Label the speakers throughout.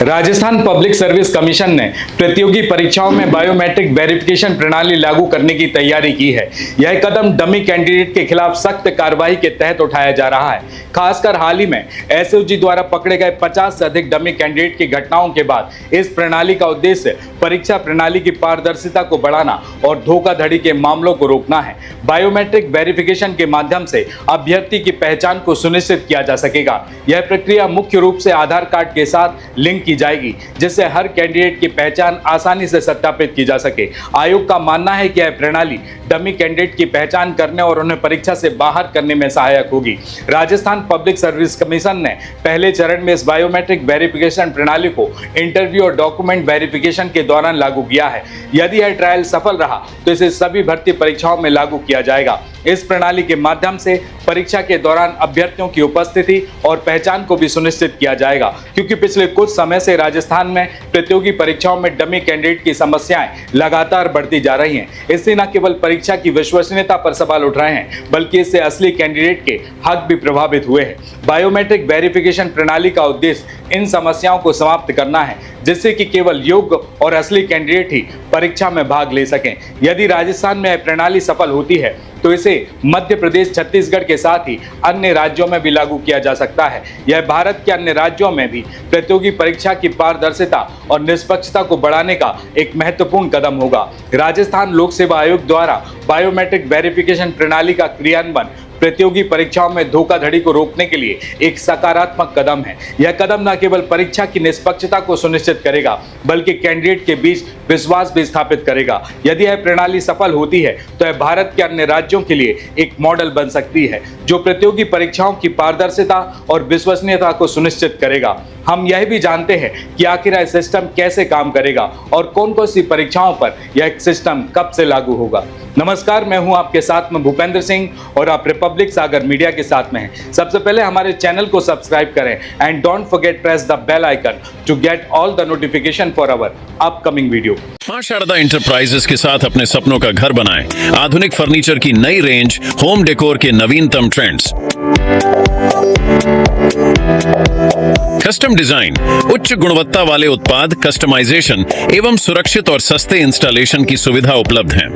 Speaker 1: Rajasthan public service commission ने प्रतियोगी परीक्षाओं में बायोमेट्रिक वेरिफिकेशन प्रणाली लागू करने की तैयारी की है। यह कदम डमी कैंडिडेट के खिलाफ सख्त कार्रवाई के तहत उठाया जा रहा है। खासकर हाल ही में एसओजी द्वारा पकड़े गए 50 से अधिक डमी कैंडिडेट की घटनाओं के बाद इस प्रणाली का उद्देश्य परीक्षा प्रणाली की पारदर्शिता को बढ़ाना और धोखाधड़ी के मामलों को रोकना है। बायोमेट्रिक वेरिफिकेशन के माध्यम से अभ्यर्थी की पहचान को सुनिश्चित किया जा सकेगा। यह प्रक्रिया मुख्य रूप से आधार कार्ड के साथ लिंक की जाएगी, जिससे हर कैंडिडेट की पहचान आसानी से सत्यापित की जा सके। आयोग का मानना है कि यह प्रणाली डमी कैंडिडेट की पहचान करने और उन्हें परीक्षा से बाहर करने में सहायक होगी। राजस्थान पब्लिक सर्विस कमीशन ने पहले चरण में इस बायोमेट्रिक वेरिफिकेशन प्रणाली को इंटरव्यू और डॉक्यूमेंट वेरिफिकेशन के दौरान लागू किया है। यदि यह ट्रायल सफल रहा तो इसे सभी भर्ती परीक्षाओं में लागू किया जाएगा। इस प्रणाली के माध्यम से परीक्षा के दौरान अभ्यर्थियों की उपस्थिति और पहचान को भी सुनिश्चित किया जाएगा, क्योंकि पिछले कुछ समय से राजस्थान में प्रतियोगी परीक्षाओं में डमी कैंडिडेट की समस्याएं लगातार बढ़ती जा रही हैं। इससे न केवल परीक्षा की विश्वसनीयता पर सवाल उठ रहे हैं, बल्कि इससे असली कैंडिडेट के हक भी प्रभावित हुए हैं। बायोमेट्रिक वेरिफिकेशन प्रणाली का उद्देश्य इन समस्याओं को समाप्त करना है, जिससे कि केवल योग्य और असली कैंडिडेट ही परीक्षा में भाग ले सकें। यदि राजस्थान में यह प्रणाली सफल होती है तो इसे मध्य प्रदेश, छत्तीसगढ़ के साथ ही अन्य राज्यों में भी लागू किया जा सकता है। यह भारत के अन्य राज्यों में भी प्रतियोगी परीक्षा की पारदर्शिता और निष्पक्षता को बढ़ाने का एक महत्वपूर्ण कदम होगा। राजस्थान लोक सेवा आयोग द्वारा बायोमेट्रिक वेरिफिकेशन प्रणाली का क्रियान्वयन प्रतियोगी परीक्षाओं में धोखाधड़ी को रोकने के लिए एक सकारात्मक कदम है। यह कदम न केवल परीक्षा की निष्पक्षता को सुनिश्चित करेगा, बल्कि कैंडिडेट के बीच विश्वास भी स्थापित करेगा। यदि यह प्रणाली सफल होती है तो यह भारत के अन्य राज्यों के लिए एक मॉडल बन सकती है, जो प्रतियोगी परीक्षाओं की पारदर्शिता और विश्वसनीयता को सुनिश्चित करेगा। हम यह भी जानते हैं कि आखिर यह सिस्टम कैसे काम करेगा और कौन कौन सी परीक्षाओं पर यह सिस्टम कब से लागू होगा। नमस्कार, मैं हूं आपके साथ में भूपेंद्र सिंह और आप रिपब्लिक सागर मीडिया के साथ में हैं। सबसे पहले हमारे चैनल को सब्सक्राइब करें and don't forget press the bell icon to get all the notification for our upcoming video.
Speaker 2: मां शारदा इंटरप्राइजेस के साथ अपने सपनों का घर बनाएं। आधुनिक फर्नीचर की नई रेंज, होम डेकोर के नवीनतम ट्रेंड्स, कस्टम डिजाइन, उच्च गुणवत्ता वाले उत्पाद, कस्टमाइजेशन एवं सुरक्षित और सस्ते इंस्टॉलेशन की सुविधा उपलब्ध है।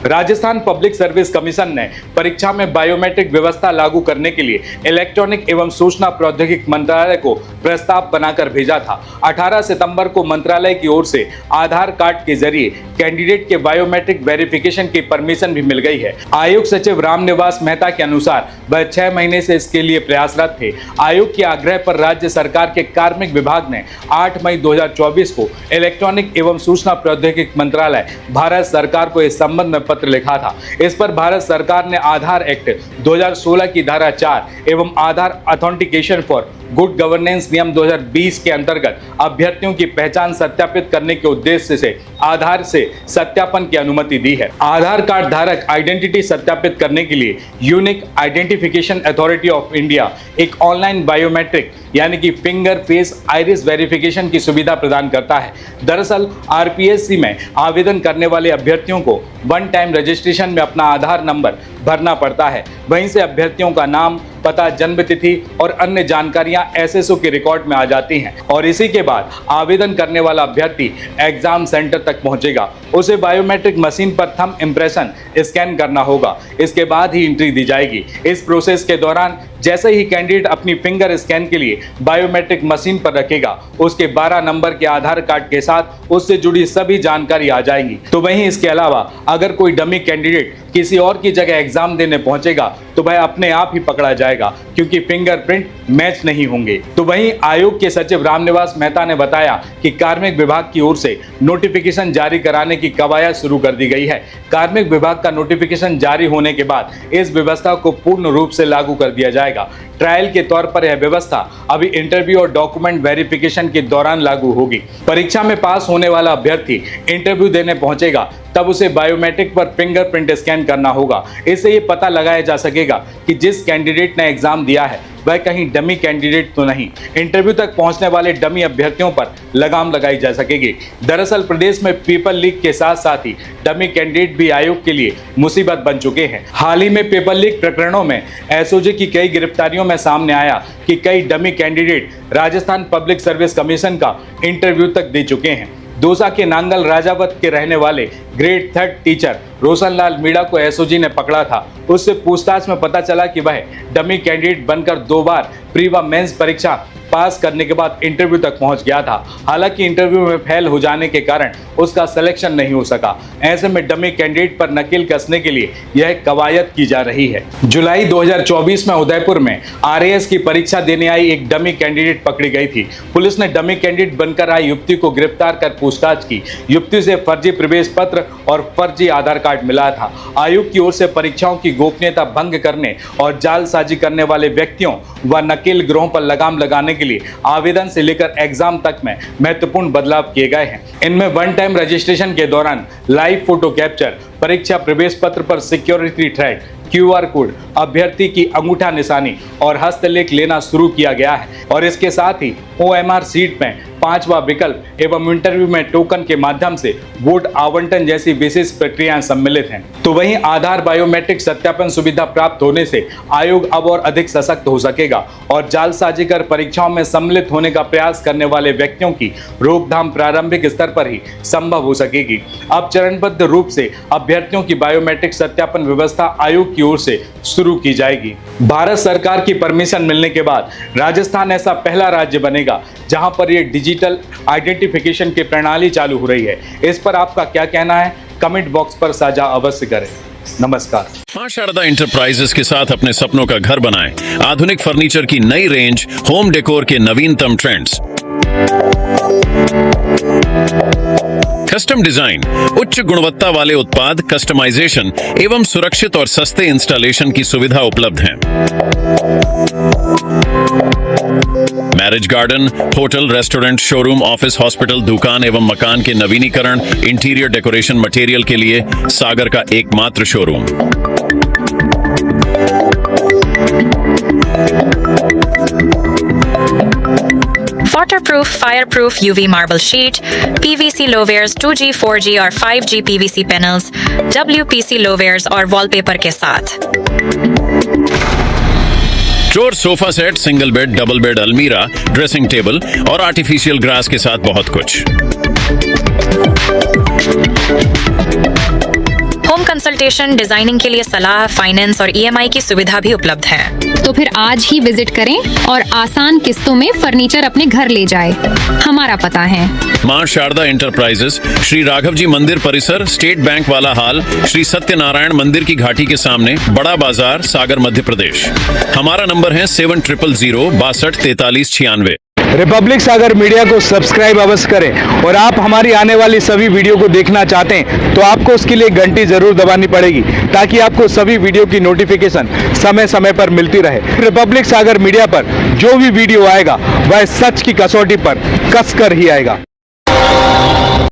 Speaker 1: राजस्थान पब्लिक सर्विस कमीशन ने परीक्षा में बायोमेट्रिक व्यवस्था लागू करने के लिए इलेक्ट्रॉनिक एवं सूचना प्रौद्योगिकी मंत्रालय को प्रस्ताव बनाकर भेजा था। 18 सितंबर को मंत्रालय की ओर से आधार कार्ड के जरिए कैंडिडेट के बायोमेट्रिक वेरिफिकेशन की परमिशन भी मिल गई है। आयोग सचिव रामनिवास मेहता के अनुसार वह 6 महीने से इसके लिए प्रयासरत थे। आयोग के आग्रह पर राज्य सरकार के कार्मिक विभाग ने 8 मई 2024 को इलेक्ट्रॉनिक एवं सूचना प्रौद्योगिकी मंत्रालय भारत सरकार को इस संबंध में पत्र लिखा था। इस पर भारत सरकार ने आधार एक्ट 2016 की धारा 4 एवं आधार ऑथेंटिकेशन फॉर गुड गवर्नेंस नियम 2020 के अंतर्गत अभ्यर्थियों की पहचान सत्यापित करने के उद्देश्य से आधार से सत्यापन की अनुमति दी है। आधार कार्ड धारक आइडेंटिटी सत्यापित करने के लिए unique identification authority of India एक ऑनलाइन बायोमेट्रिक यानी कि फिंगर, फेस, आइरिस वेरिफिकेशन की सुविधा प्रदान करता है। दरअसल आरपीएससी में आवेदन करने वाले अभ्यर्थियों को वन टाइम रजिस्ट्रेशन में अपना आधार नंबर भरना पड़ता है। वहीं से अभ्यर्थियों का नाम, पता, जन्म तिथि और अन्य जानकारियां एसएसओ के रिकॉर्ड में आ जाती हैं और इसी के बाद आवेदन करने वाला अभ्यर्थी एग्जाम सेंटर तक पहुंचेगा। उसे बायोमेट्रिक मशीन पर थंब इंप्रेशन स्कैन करना होगा। इसके बाद ही एंट्री दी जाएगी। इस प्रोसेस के दौरान जैसे ही कैंडिडेट अपनी फिंगर स्कैन के लिए बायोमेट्रिक मशीन पर रखेगा, उसके 12 नंबर के आधार कार्ड के साथ उससे जुड़ी सभी जानकारी आ जाएंगी। तो वहीं इसके अलावा अगर कोई डमी कैंडिडेट किसी और की जगह एग्जाम देने पहुंचेगा तो वह अपने आप ही पकड़ा जाएगा, क्योंकि फिंगरप्रिंट मैच नहीं होंगे। तो वहीं आयोग के सचिव रामनिवास मेहता ने बताया कि कार्मिक विभाग की ओर से नोटिफिकेशन जारी कराने की कवायद शुरू कर दी गई है। कार्मिक विभाग का नोटिफिकेशन जारी होने के बाद इस व्यवस्था को पूर्ण रूप से लागू कर दिया जाएगा। ट्रायल के तौर पर यह व्यवस्था अभी इंटरव्यू और डॉक्यूमेंट वेरिफिकेशन के दौरान लागू होगी। परीक्षा में पास होने वाला अभ्यर्थी इंटरव्यू देने पहुंचेगा तब उसे बायोमेट्रिक पर फिंगरप्रिंट स्कैन करना होगा। इससे ये पता लगाया जा सकेगा कि जिस कैंडिडेट ने एग्जाम दिया है वह कहीं डमी कैंडिडेट तो नहीं। इंटरव्यू तक पहुंचने वाले डमी अभ्यर्थियों पर लगाम लगाई जा सकेगी। दरअसल प्रदेश में पेपर लीक के साथ साथ ही डमी कैंडिडेट भी आयोग के लिए मुसीबत बन चुके हैं। हाल ही में पेपर लीक प्रकरणों में एसओजी की कई गिरफ्तारियों में सामने आया कि कई dummy candidate Rajasthan public service commission का इंटरव्यू तक दे चुके हैं। दौसा के नांगल राजावत के रहने वाले ग्रेड 3 टीचर रोशनलाल मीणा को एसओजी ने पकड़ा था। उससे पूछताछ में पता चला कि वह डमी कैंडिडेट बनकर 2 बार प्री व मेंस परीक्षा पास करने के बाद इंटरव्यू तक पहुंच गया था। हालांकि इंटरव्यू में फेल हो जाने के कारण उसका सिलेक्शन नहीं हो सका। ऐसे में डमी कैंडिडेट पर नकेल कसने के लिए यह कवायद की जा रही है। जुलाई 2024 में उदयपुर में आरएएस की परीक्षा देने आई एक डमी कैंडिडेट पकड़ी गई थी। पुलिस ने डमी कैंडिडेट बनकर आई युवती को गिरफ्तार कर पूछताछ की। युवती से फर्जी प्रवेश पत्र और फर्जी आधार कार्ड मिला था। आयोग की ओर से परीक्षाओं की गोपनीयता भंग करने और जालसाजी करने वाले व्यक्तियों व नकेल गिरोहों पर लगाम लगाने के लिए आवेदन से लेकर एग्जाम तक में महत्वपूर्ण बदलाव किए गए हैं। इनमें वन टाइम रजिस्ट्रेशन के दौरान लाइव फोटो कैप्चर, परीक्षा प्रवेश पत्र पर सिक्योरिटी थ्रेड, QR कोड, अभ्यर्थी की अंगूठा निशानी और हस्तलेख लेना शुरू किया गया है। और इसके साथ ही OMR सीट में 5वां विकल्प एवं इंटरव्यू में टोकन के माध्यम से वोट आवंटन जैसी विशेष प्रक्रियाएं सम्मिलित हैं। तो वहीं आधार बायोमेट्रिक सत्यापन सुविधा प्राप्त होने से आयोग अब और अधिक सशक्त हो सकेगा और जालसाजी कर परीक्षाओं में सम्मिलित होने का प्रयास करने वाले व्यक्तियों की रोकथाम प्रारंभिक स्तर पर ही संभव हो सकेगी। अब चरणबद्ध रूप से अभ्यर्थियों की बायोमेट्रिक सत्यापन व्यवस्था आयोग की ओर से शुरू की जाएगी। भारत सरकार की परमिशन मिलने के बाद राजस्थान ऐसा पहला राज्य बनेगा जहां पर ये डिजिटल आइडेंटिफिकेशन की प्रणाली चालू हो रही है। इस पर आपका क्या कहना है? कमेंट बॉक्स पर साझा अवश्य करें। नमस्कार।
Speaker 2: मां शारदा इंटरप्राइजेस के साथ अपने सपनों का घर बनाएं। आधुनिक फर्नीचर की नई रेंज, होम डेकोर के नवीनतम ट्रेंड्स, कस्टम डिजाइन, उच्च गुणवत्ता वाले उत्पाद, कस्टमाइजेशन एवं सुरक्षित और सस्ते इंस्टॉलेशन की सुविधा उपलब्ध है। Marriage garden, hotel, restaurant, showroom, office, hospital, दुकान एवं मकान के नवीनीकरण, इंटीरियर डेकोरेशन मटेरियल के लिए सागर का एकमात्र showroom.
Speaker 3: Waterproof, fireproof UV marble sheet, PVC low-wares 2G, 4G और 5G PVC panels, WPC low-wares और wallpaper के साथ।
Speaker 2: Drawer, sofa set, single bed, double bed, अलमीरा, ड्रेसिंग टेबल और आर्टिफिशियल ग्रास के साथ बहुत कुछ।
Speaker 3: होम कंसल्टेशन, डिजाइनिंग के लिए सलाह, फाइनेंस और EMI की सुविधा भी उपलब्ध है।
Speaker 4: तो फिर आज ही विजिट करें और आसान किस्तों में फर्नीचर अपने घर ले जाएं। हमारा पता है
Speaker 2: मां शारदा इंटरप्राइजेस, श्री राघव जी मंदिर परिसर, स्टेट बैंक वाला हाल, श्री सत्यनारायण मंदिर की घाटी के सामने, बड़ा बाजार, सागर, मध्य प्रदेश। हमारा नंबर है 7000
Speaker 1: रिपब्लिक सागर मीडिया को सब्सक्राइब अवश्य करें और आप हमारी आने वाली सभी वीडियो को देखना चाहते हैं तो आपको उसके लिए घंटी जरूर दबानी पड़ेगी ताकि आपको सभी वीडियो की नोटिफिकेशन समय समय पर मिलती रहे। रिपब्लिक सागर मीडिया पर जो भी वीडियो आएगा वह सच की कसौटी पर कसकर ही आएगा।